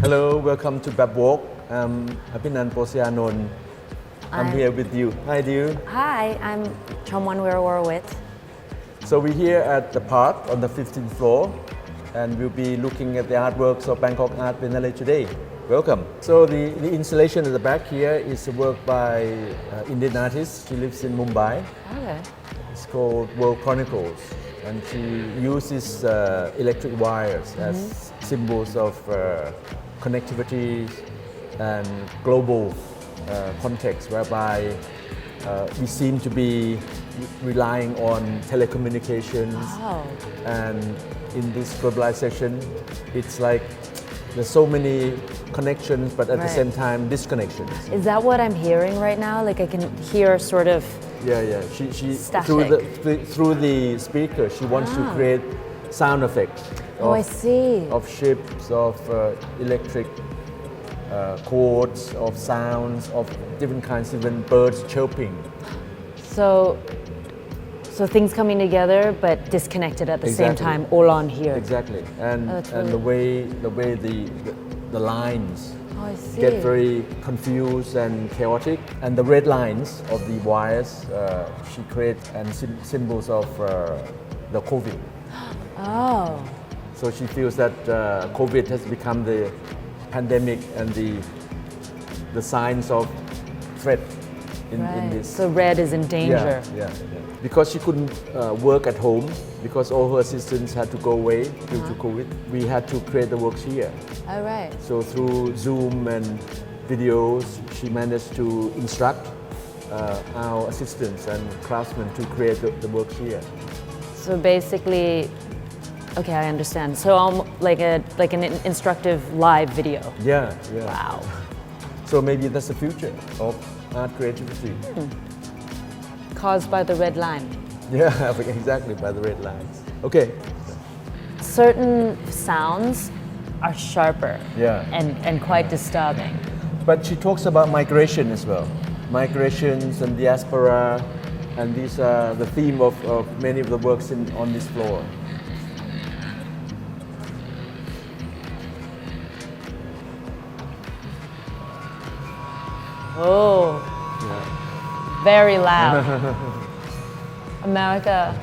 Hello, welcome to BAB Walk. I'm Apinan Poshyananda. I'm here with you. Hi, dear. Hi, I'm Chomwan Weeraworawit. So we're here at the PARQ on the 15th floor, and we'll be looking at the artworks of Bangkok Art Biennale today. Welcome. So the installation at the back here is a work by Indian artist. She lives in Mumbai. Okay. It's called World Chronicles, and she uses electric wires as symbols of connectivity and global context, whereby we seem to be relying on telecommunications. Oh. And in this globalization, it's like there's so many connections, but at the same time disconnections. Is that what I'm hearing right now? Like I can hear sort of Yeah. She static. through the speaker, she wants to create sound effects. I see. Of ships, of electric chords, of sounds, of different kinds, even birds chirping. So things coming together but disconnected at the same time, all on here. Exactly, and really the way the lines I see. get very confused and chaotic, and the red lines of the wires she creates and symbols of the COVID. Oh. So she feels that COVID has become the pandemic and the signs of threat in this. So red is in danger. Yeah. Because she couldn't work at home, because all her assistants had to go away due to COVID, we had to create the works here. All right. So through Zoom and videos, she managed to instruct our assistants and craftsmen to create the works here. So basically, okay, I understand. So like an instructive live video. Yeah. Wow. So maybe that's the future of art creativity. Caused by the red line. Yeah, exactly, by the red lines. Okay. Certain sounds are sharper. Yeah. And quite disturbing. But she talks about migration as well. Migrations and diaspora, and these are the theme of many of the works on this floor. Oh. Yeah. Very loud. America.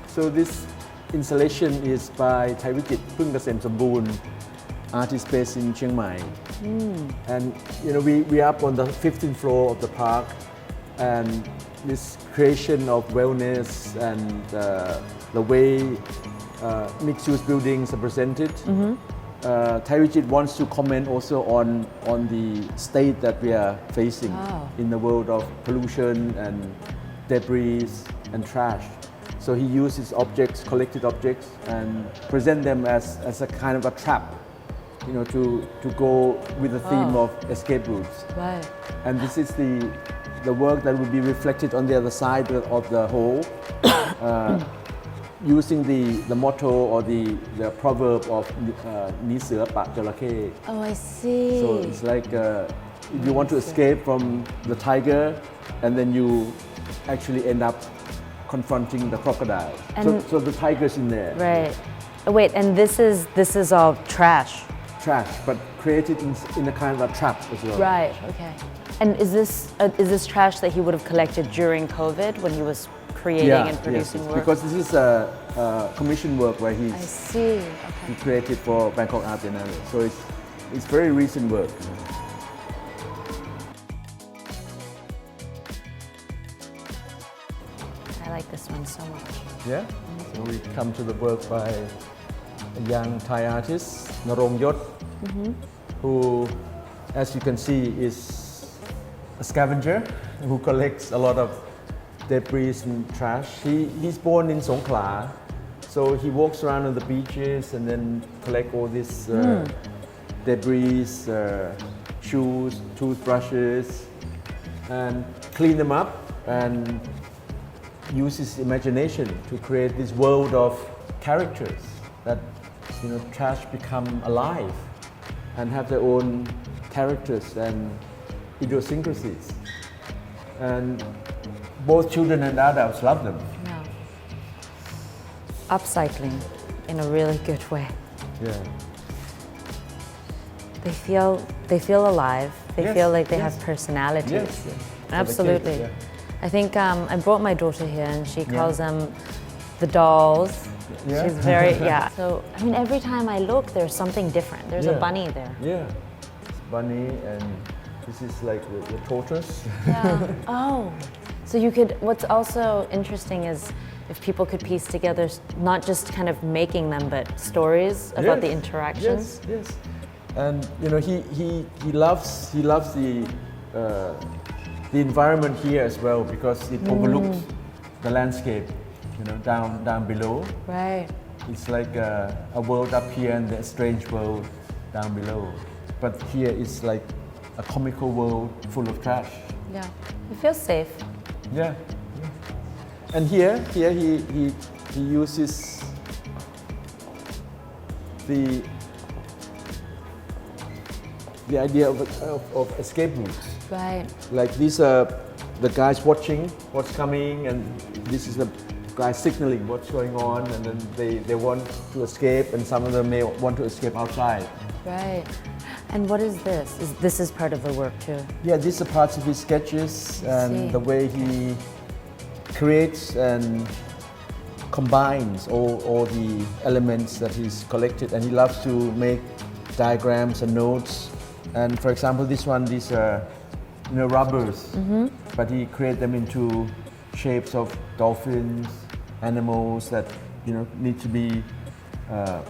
So this installation is by Taiwiki, Phung Kasem Sambun, artist based in Chiang Mai. And we are up on the 15th floor of the park, and this creation of wellness and the way mixed-use buildings are presented. Taiwiki wants to comment also on the state that we are facing in the world of pollution and debris and trash. So he uses objects, collected objects, and present them as a kind of a trap, to go with the theme of escape routes. Right. And this is the work that will be reflected on the other side of the hole, using the motto or the proverb of Ni Seo Pa Jarakke. Oh, I see. So it's like if you want to escape from the tiger, and then you actually end up confronting the crocodile. So the tiger's in there. Right. Oh, wait, and this is all trash. Trash, but created in a kind of a trap as well. Right. Okay. And is this trash that he would have collected during COVID when he was creating and producing work? Because this is a commission work where I see. he created for Bangkok Art Biennale. So it's very recent work. I like this one so much. Yeah. So we come to the work by a young Thai artist, Yot, who, as you can see, is a scavenger who collects a lot of debris and trash. He's born in Songkhla, so he walks around on the beaches and then collect all this debris, shoes, toothbrushes, and clean them up and use his imagination to create this world of characters that trash become alive and have their own characters and idiosyncrasies. And both children and adults love them. Yeah. Upcycling in a really good way. Yeah. They feel alive. They Yes, feel like they yes. have personalities. Yes, yes. Absolutely. For the kids, I think I brought my daughter here and she calls them the dolls. Yeah. She's very, yeah. So, I mean, every time I look, there's something different. There's a Yeah. bunny there. Yeah. It's bunny and this is like the tortoise. Yeah. Oh. So you could, what's also interesting is if people could piece together not just kind of making them, but stories about the interactions. Yes, yes. And he loves the environment here as well because it overlooks the landscape, down below. Right. It's like a world up here and a strange world down below. But here it's like a comical world full of trash. Yeah. It feels safe. Yeah. And here he uses the idea of escape routes. Right. Like these are the guys watching what's coming, and this is the guys signaling what's going on, and then they want to escape, and some of them may want to escape outside. Right. And what is this? This is part of the work too? Yeah, these are parts of his sketches and see. the way he creates and combines all the elements that he's collected, and he loves to make diagrams and notes. And for example, this one, these are rubbers, but he created them into shapes of dolphins, animals that need to be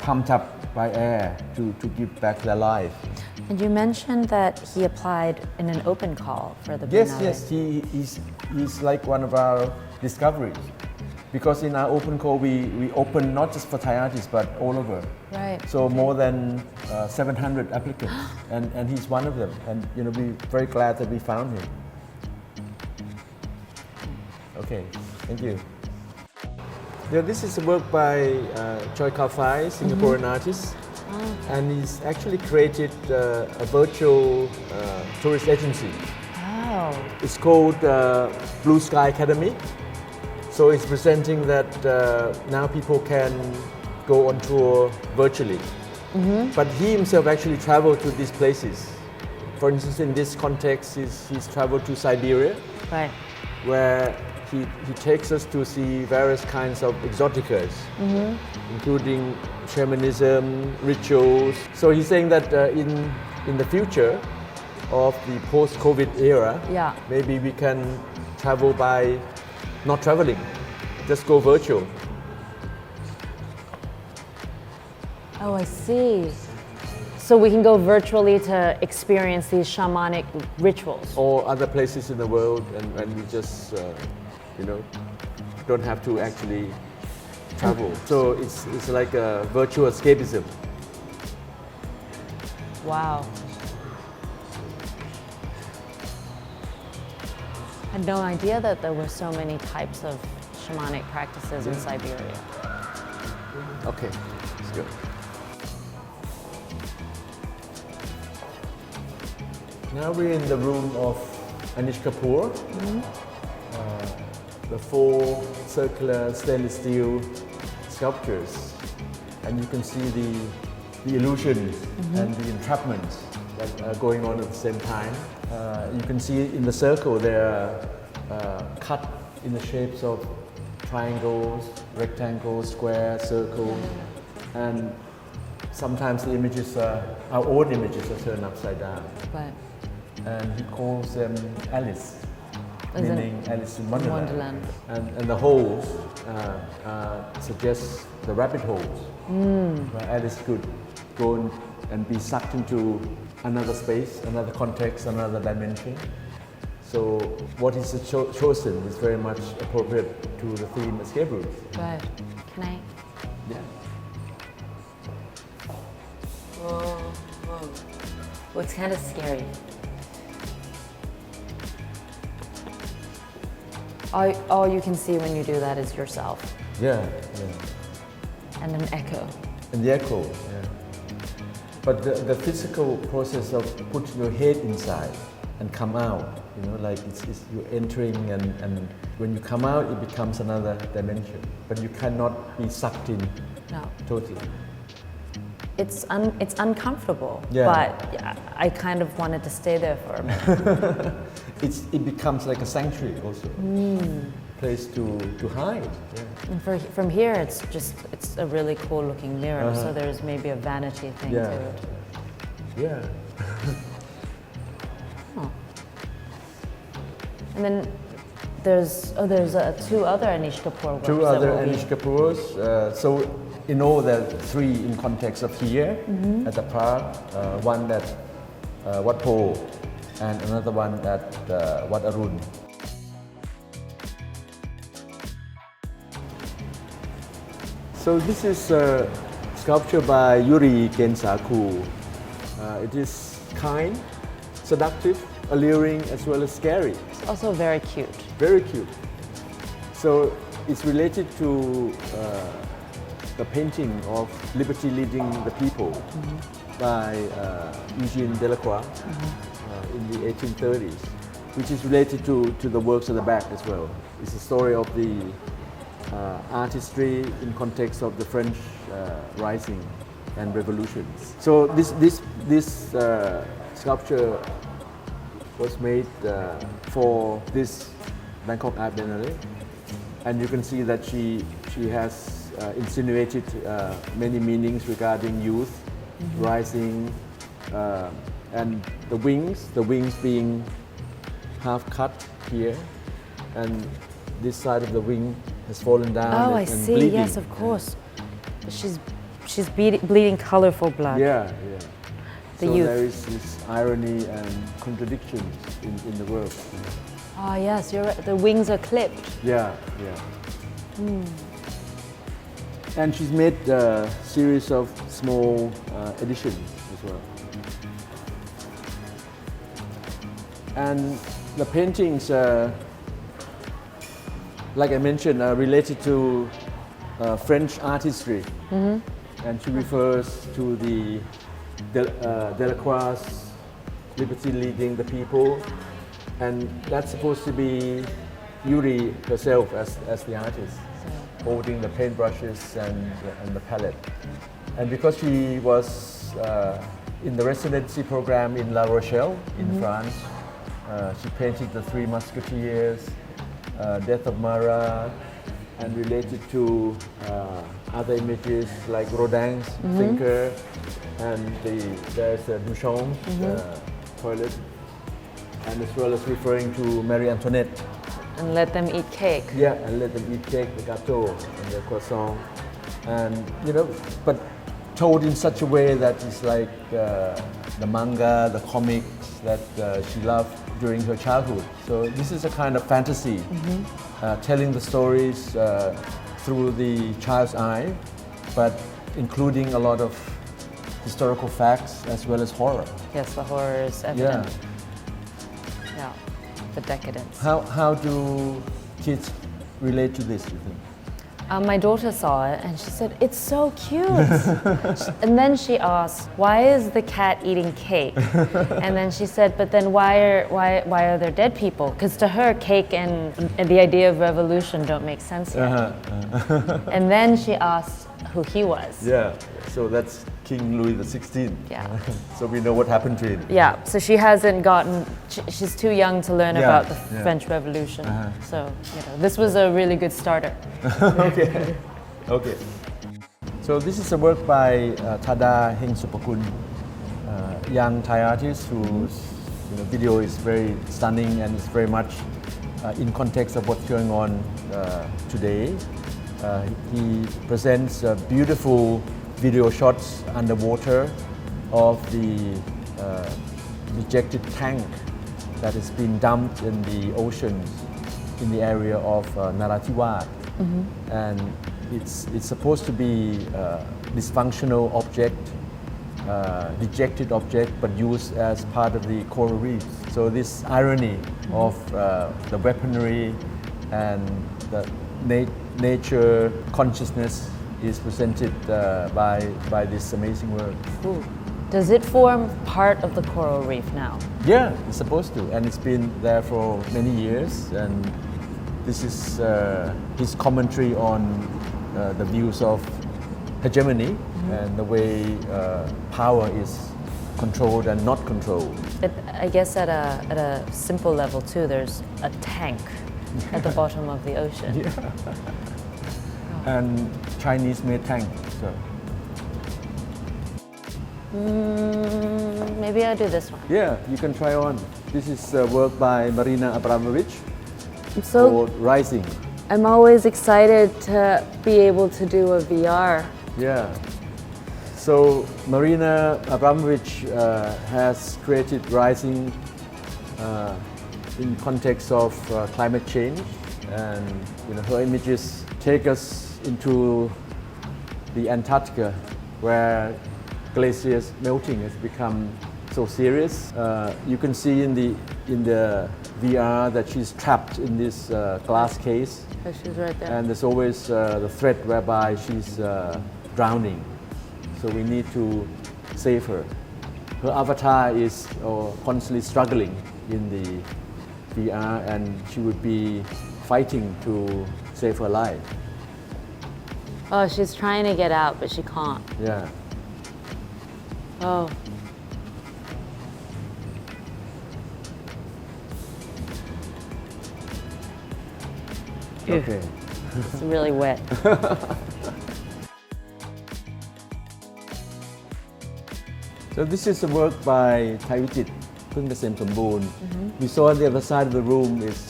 pumped up by air to give back their life. And you mentioned that he applied in an open call for the Biennale. Yes, he's like one of our discoveries. Because in our open call, we open not just for Thai artists, but all over. Right. So more than 700 applicants, and he's one of them. And we're very glad that we found him. Okay, thank you. Yeah, this is a work by Choi Kao-fai, Singaporean artist. And he's actually created a virtual tourist agency. Oh. It's called Blue Sky Academy. So it's presenting that now people can go on tour virtually. But he himself actually traveled to these places. For instance, in this context, he's traveled to Siberia, Right. where he takes us to see various kinds of exoticas, including shamanism, rituals. So he's saying that in the future of the post-COVID era, Yeah. maybe we can travel by not traveling, just go virtual. Oh, I see. So we can go virtually to experience these shamanic rituals. Or other places in the world, and we just, don't have to actually travel. So it's like a virtual escapism. Wow. I had no idea that there were so many types of shamanic practices in Siberia. Okay, let's go. Now we're in the room of Anish Kapoor. The 4 circular stainless steel sculptures, and you can see the illusions and the entrapments that are going on at the same time. You can see in the circle they are cut in the shapes of triangles, rectangles, square, circle, and sometimes the images are, our own images are turned upside down. But And he calls them Alice, As in meaning Alice in Wonderland. Wonderland. And the holes suggest the rabbit holes, where Alice could go and be sucked into another space, another context, another dimension. So what he's chosen is very much appropriate to the theme escape route. Right. Can I? Yeah. Whoa, whoa. Well, it's kind of scary. All you can see when you do that is yourself Yeah, yeah. and an echo. And the echo, yeah. But the physical process of putting your head inside and come out, like it's you're entering and when you come out, it becomes another dimension. But you cannot be sucked in totally. It's uncomfortable, Yeah. but I kind of wanted to stay there for a minute. It becomes like a sanctuary also. Place to hide. Yeah. And from here, it's a really cool looking mirror, so there's maybe a vanity thing to it. Yeah. Oh. And then there's two other Anish Kapoor works. Two other Anish Kapoors. So in all, there are three in context of here at the park. One at Wat Po, and another one at Wat Arun. So this is a sculpture by Yuri Kenshaku. It is kind, seductive, alluring, as well as scary. It's also very cute. Very cute. So it's related to the painting of Liberty Leading the People by Eugene Delacroix in the 1830s, which is related to the works at the back as well. It's a story of the artistry in context of the French Rising and revolutions. So this sculpture was made for this Bangkok Art Biennale, and you can see that she has insinuated many meanings regarding youth, rising, and the wings being half cut here, and this side of the wing has fallen down. Oh, I and see. bleeding. Yes, of course. She's bleeding colorful blood. Yeah. The so youth. there is this irony and contradictions in the work. Oh yes, you're right. The wings are clipped. Yeah. And she's made a series of small editions as well. And the paintings, like I mentioned, are related to French artistry. And she refers to the Delacroix's Liberty Leading the People. And that's supposed to be Yuri herself as the artist, holding the paintbrushes and the palette. And because she was in the residency program in La Rochelle in France, she painted the Three Musketeers, Death of Marat, and related to other images like Rodin's thinker, and there's a Duchamp toilet, and as well as referring to Marie Antoinette. And let them eat cake. Yeah, and let them eat cake, the gâteau, and the croissant, and but told in such a way that it's like the manga, the comics that she loved during her childhood. So this is a kind of fantasy, telling the stories through the child's eye, but including a lot of historical facts as well as horror. Yes, the horror is evident. Yeah, the decadence. How do kids relate to this, you think? My daughter saw it and she said, "It's so cute." And then she asked, "Why is the cat eating cake?" And then she said, "But then why are there dead people?" Because to her, cake and the idea of revolution don't make sense yet. And then she asked who he was. Yeah, so that's King Louis XVI. Yeah. So we know what happened to him. Yeah, so she hasn't gotten, she's too young to learn about the Yeah. French Revolution. So, this was a really good starter. Okay. So this is a work by Thada Heng Supakun, young Thai artist whose video is very stunning and is very much in context of what's going on today. He presents beautiful video shots underwater of the dejected tank that has been dumped in the oceans in the area of Narathiwat. And it's supposed to be a dysfunctional object, dejected object, but used as part of the coral reefs. So this irony of the weaponry and the nature consciousness is presented by this amazing work. Ooh. Does it form part of the coral reef now? Yeah, it's supposed to, and it's been there for many years. And this is his commentary on the views of hegemony and the way power is controlled and not controlled. I guess at a simple level too, there's a tank at the bottom of the ocean. Yeah. And Chinese-made tank. So. Maybe I'll do this one. Yeah, you can try on. This is work by Marina Abramovich So called Rising. I'm always excited to be able to do a VR. Yeah. So Marina Abramovich has created Rising in context of climate change, and her images take us into the Antarctica, where glaciers melting has become so serious. You can see in the VR that she's trapped in this glass case. Oh, she's right there. And there's always the threat whereby she's drowning. So we need to save her. Her avatar is constantly struggling in the VR, and she would be fighting to save her life. Oh, she's trying to get out, but she can't. Yeah. Oh. Okay. It's really wet. So this is a work by Taiwiki, พึ่งเกษมสมบูรณ์ We saw on the other side of the room is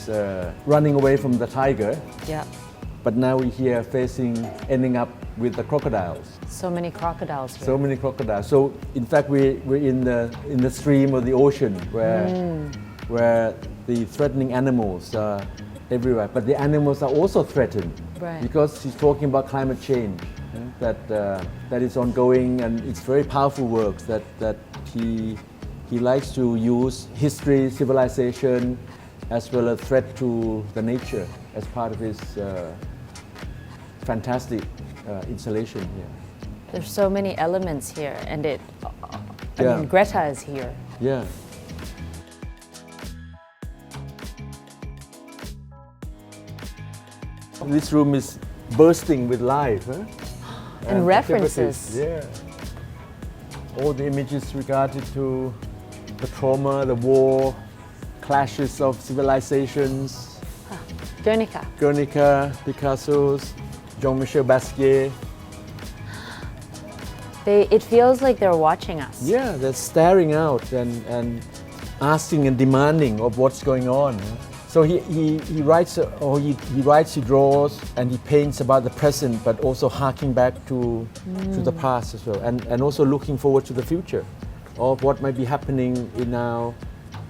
running away from the tiger, Yeah. but now we're here ending up with the crocodiles. So many crocodiles here. So many crocodiles. So in fact, we're in the stream of the ocean where the threatening animals are everywhere. But the animals are also threatened, Right. because he's talking about climate change that is ongoing, and it's very powerful works that he likes to use history, civilization, as well as threat to the nature as part of his fantastic installation here. There's so many elements here, and I Yeah. mean, Greta is here. Yeah. This room is bursting with life, huh? And references. activities. Yeah. All the images regarded to the trauma, the war, clashes of civilizations. Guernica. Guernica, Picasso's, Jean-Michel Basquiat. It feels like they're watching us. Yeah, they're staring out and asking and demanding of what's going on. So he writes, he draws, and he paints about the present, but also harking back to the past as well, and also looking forward to the future of what might be happening in our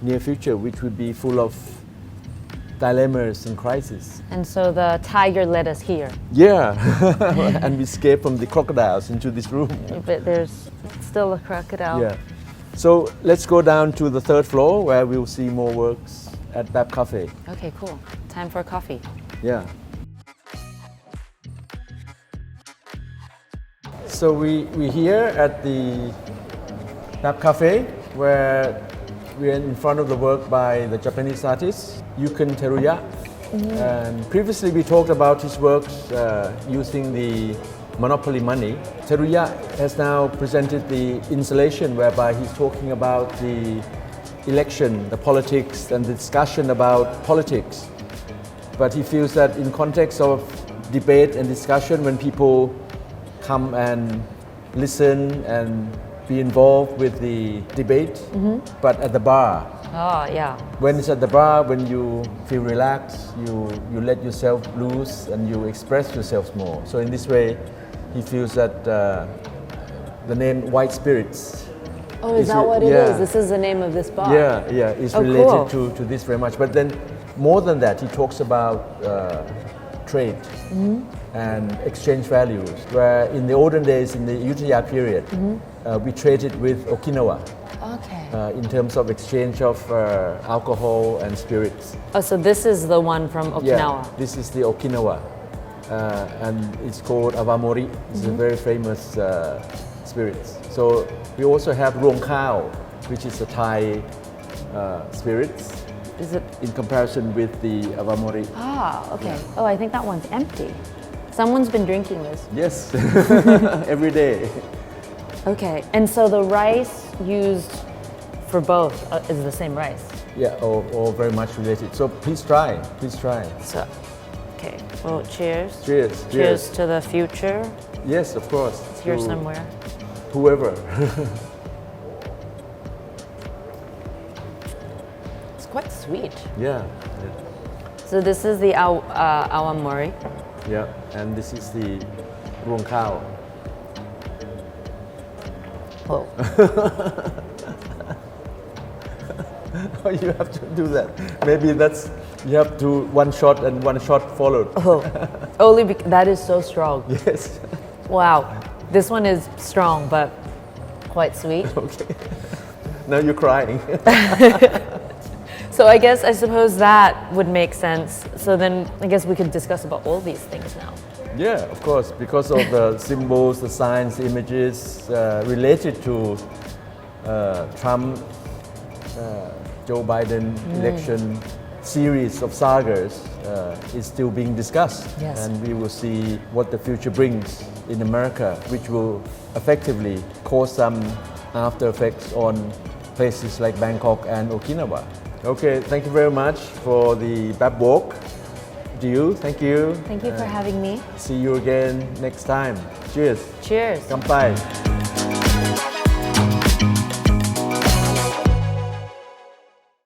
near future, which would be full of dilemmas and crises. And so the tiger led us here. Yeah, and we escaped from the crocodiles into this room. But there's still a crocodile. Yeah. So let's go down to the third floor where we'll see more works at BAB Cafe. Okay, cool. Time for coffee. Yeah. So we're here at the BAB Cafe, where we're in front of the work by the Japanese artist Yuri Kenshaku. And previously we talked about his works using the monopoly money. Teruya has now presented the installation whereby he's talking about the election, the politics, and the discussion about politics. But he feels that in context of debate and discussion, when people come and listen and be involved with the debate, but at the bar. Oh, yeah. When it's at the bar, when you feel relaxed, you let yourself loose and you express yourself more. So in this way, he feels that the name White Spirits. Oh, is that what it is? This is the name of this bar? Yeah, it's related to this very much. But then more than that, he talks about trade and exchange values, where in the olden days, in the Ayutthaya period, we traded with Okinawa. Okay. In terms of exchange of alcohol and spirits. Oh, so this is the one from Okinawa. Yeah, this is the Okinawa. and it's called Avamori. It's a very famous spirit. So we also have Rong Khao, which is a Thai spirit. Is it? In comparison with the Avamori. Ah, okay. Oh, I think that one's empty. Someone's been drinking this. Yes, every day. Okay, and so the rice used for both is the same rice. Yeah, all very much related. So please try. So, okay. Well, cheers. Cheers. Cheers to the future. Yes, of course. It's here to somewhere. Whoever. It's quite sweet. Yeah. So this is the awamori. Yeah, and this is the Rong Khao. Oh. Oh, you have to do that. Maybe that's you have to one shot and one shot followed. Oh. Only that is so strong. Yes. Wow. This one is strong but quite sweet. Okay. Now you're crying. So I suppose that would make sense. So then I guess we could discuss about all these things now. Yeah, of course, because of the symbols, the signs, the images related to Trump, Joe Biden election series of sagas is still being discussed. Yes. And we will see what the future brings in America, which will effectively cause some after effects on places like Bangkok and Okinawa. Okay, thank you very much for the BAB Walk. Jiu, thank you. Thank you for having me. See you again next time. Cheers. Cheers. 乾杯